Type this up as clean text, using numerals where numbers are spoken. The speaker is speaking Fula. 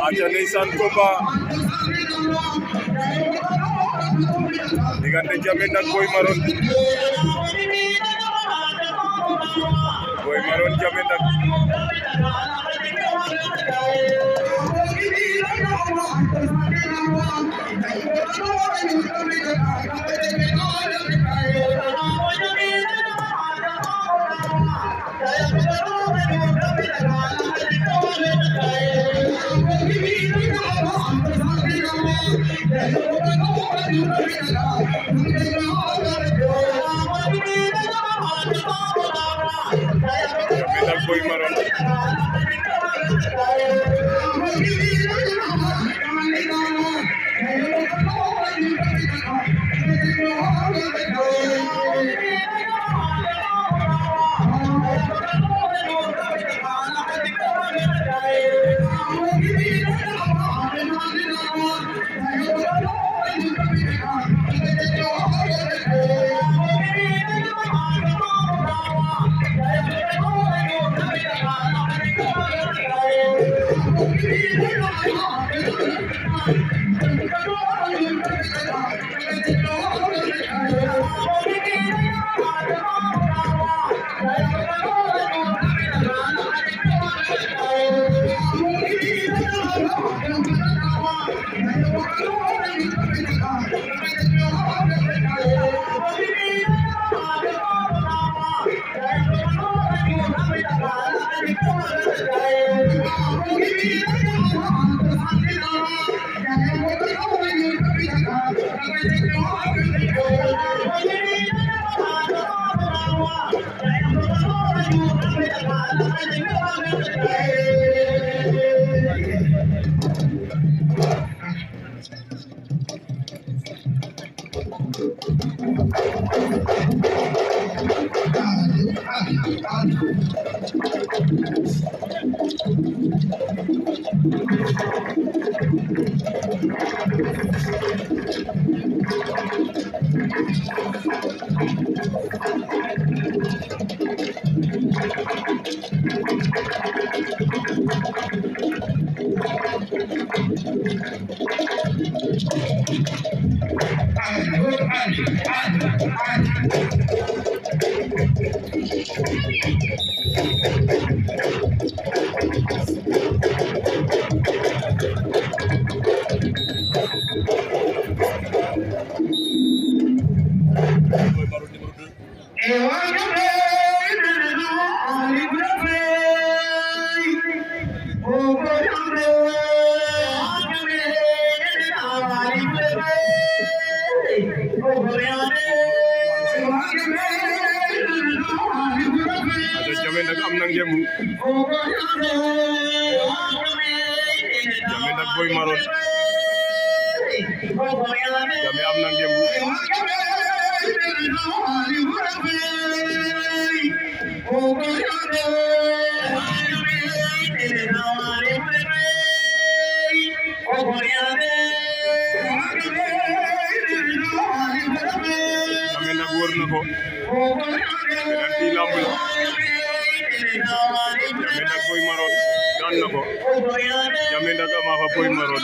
aca ndeysaan combat diggante Jammeh ak Boy Maroon Jammeh ak Boy Maroon Jammeh nag am na ngembu Jammeh nag Boy Maroon Jammeh am na ngembu Jammeh nag wër na ko ganti lamb la Jammeh nag Boy Maroon daan na ko Jammeh nag ama fa Boy Maroon